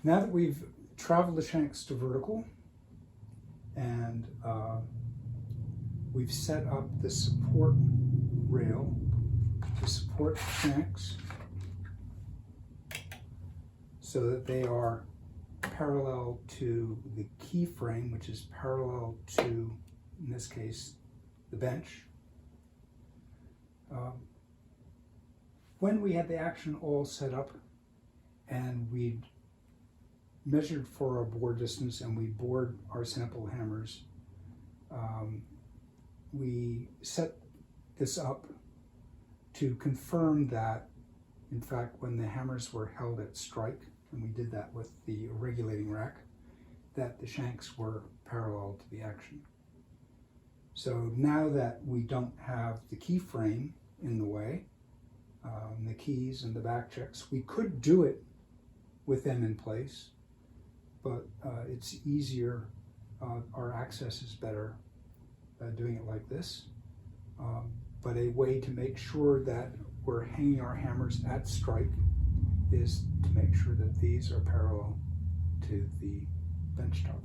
Now that we've traveled the shanks to vertical and we've set up the support rail to support the shanks so that they are parallel to the key frame, which is parallel to, in this case, the bench. When we had the action all set up and we'd measured for our bore distance and we bored our sample hammers, we set this up to confirm that, in fact, when the hammers were held at strike, and we did that with the regulating rack, that the shanks were parallel to the action. So now that we don't have the key frame in the way, the keys and the back checks, we could do it with them in place, but it's easier, our access is better doing it like this. But a way to make sure that we're hanging our hammers at strike is to make sure that these are parallel to the bench top.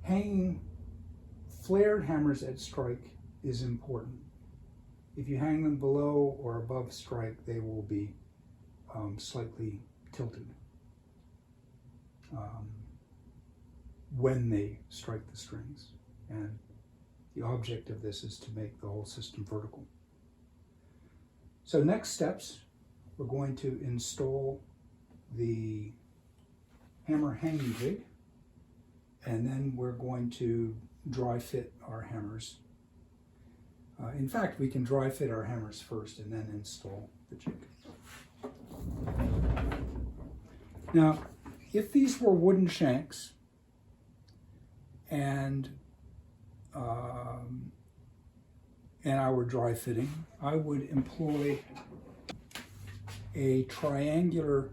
Hanging flared hammers at strike is important. If you hang them below or above strike, they will be slightly tilted when they strike the strings. And the object of this is to make the whole system vertical. So next steps, we're going to install the hammer hanging jig, and then we're going to dry fit our hammers. In fact, we can dry fit our hammers first and then install the jig. Now, if these were wooden shanks and I were dry fitting, I would employ a triangular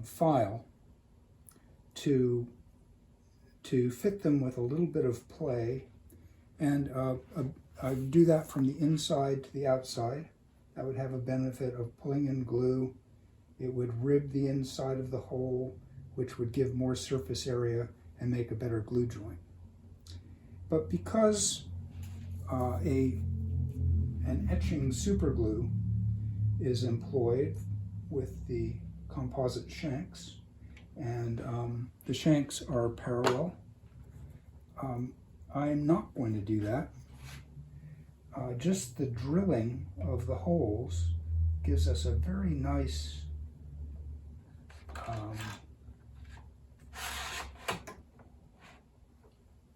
file to fit them with a little bit of play, and I do that from the inside to the outside. That would have a benefit of pulling in glue. It would rib the inside of the hole, which would give more surface area and make a better glue joint. But because an etching superglue is employed with the composite shanks, and the shanks are parallel, I'm not going to do that. Just the drilling of the holes gives us a very nice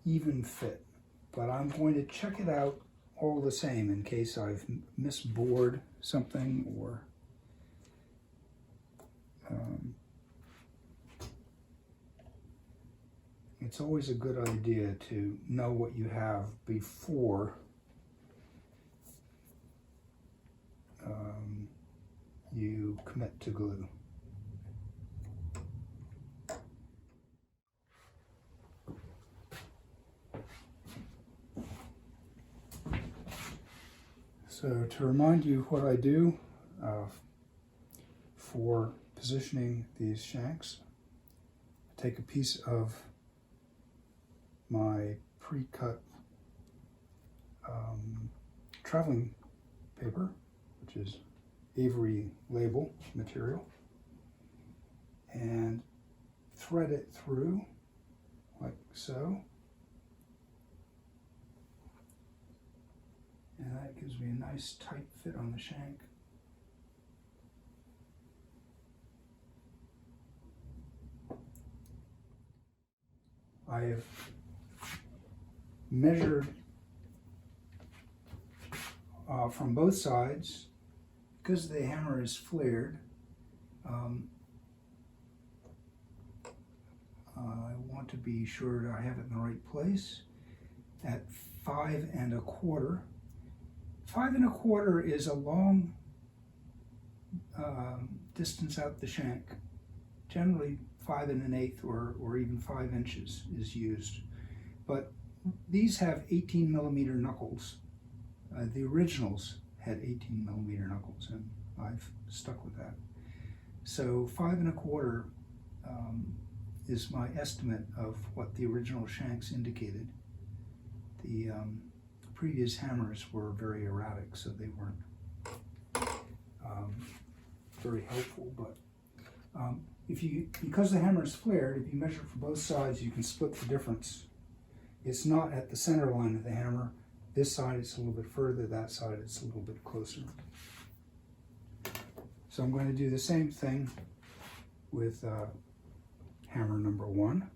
even fit, but I'm going to check it out all the same in case I've misbored something, or it's always a good idea to know what you have before you commit to glue. So to remind you what I do for positioning these shanks, I take a piece of my pre-cut traveling paper, which is Avery label material, and thread it through like so. And that gives me a nice tight fit on the shank. I have measured from both sides. Because the hammer is flared, I want to be sure that I have it in the right place at 5 1/4. 5 1/4 is a long distance out the shank. Generally 5 1/8 or even 5 inches is used. But these have 18 millimeter knuckles. The originals had 18 millimeter knuckles, and I've stuck with that. So 5 1/4 is my estimate of what the original shanks indicated. The previous hammers were very erratic, so they weren't very helpful. But because the hammer is flared, if you measure for both sides, you can split the difference. It's not at the center line of the hammer. This side it's a little bit further, that side it's a little bit closer. So I'm going to do the same thing with hammer number 1.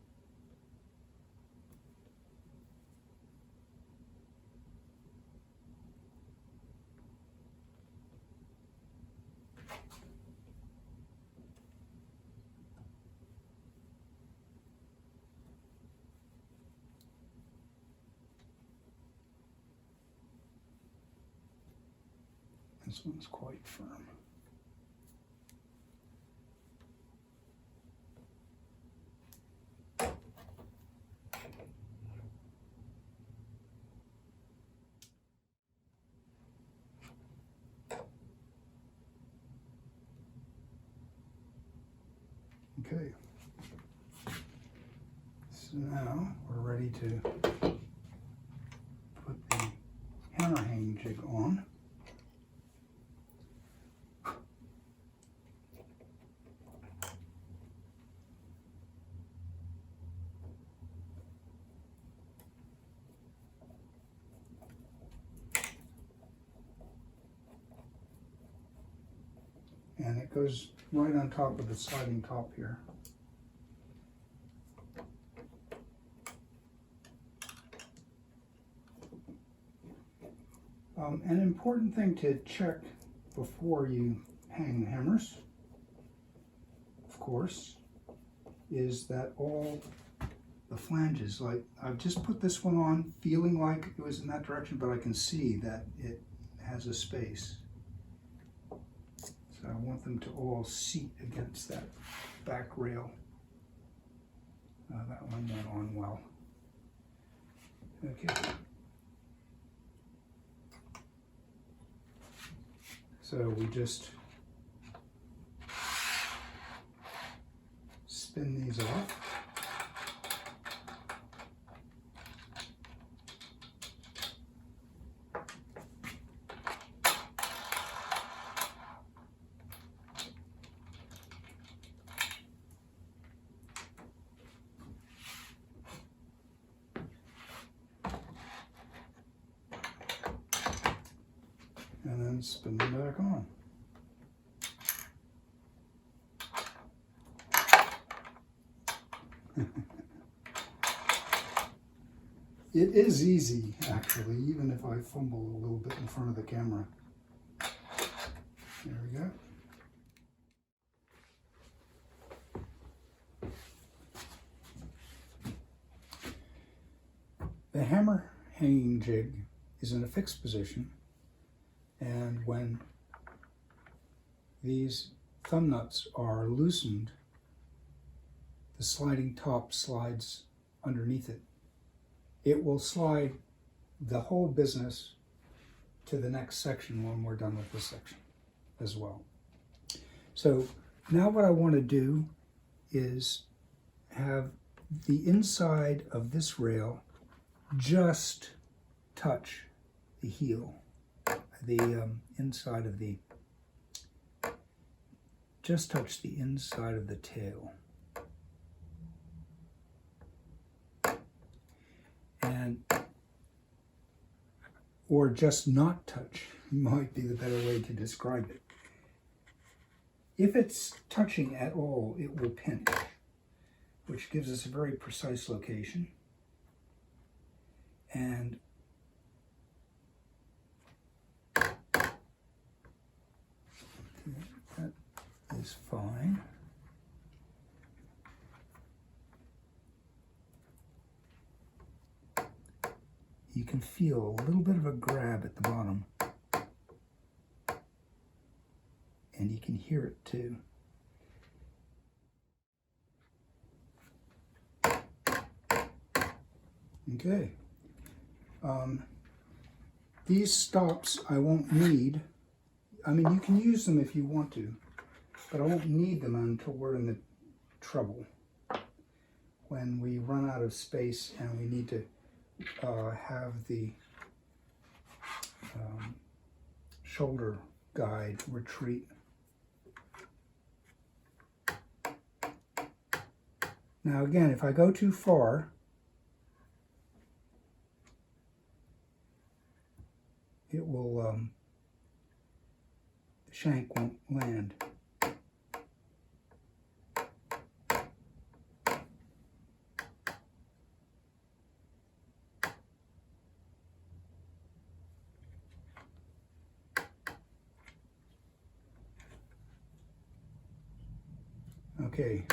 This one's quite firm. Okay, so now we're ready to put the hammer hanging jig on. And it goes right on top of the sliding top here. An important thing to check before you hang hammers, of course, is that all the flanges, like I've just put this one on feeling like it was in that direction, but I can see that it has a space. So I want them to all seat against that back rail. That one went on well. Okay. So we just spin these off. And then spin them back on. It is easy, actually, even if I fumble a little bit in front of the camera. There we go. The hammer hanging jig is in a fixed position, and when these thumb nuts are loosened, the sliding top slides underneath it. It will slide the whole business to the next section when we're done with this section as well. So now what I want to do is have the inside of this rail just touch the heel, the inside of the, just touch the inside of the tail. And, or just not touch might be the better way to describe it. If it's touching at all, it will pinch, which gives us a very precise location. And that is fine. You can feel a little bit of a grab at the bottom, and you can hear it too. Okay. These stops I won't need. I mean, you can use them if you want to, but I won't need them until we're in the trouble. When we run out of space and we need to have the shoulder guide retreat. Now again, if I go too far, it will, the shank won't land. Okay,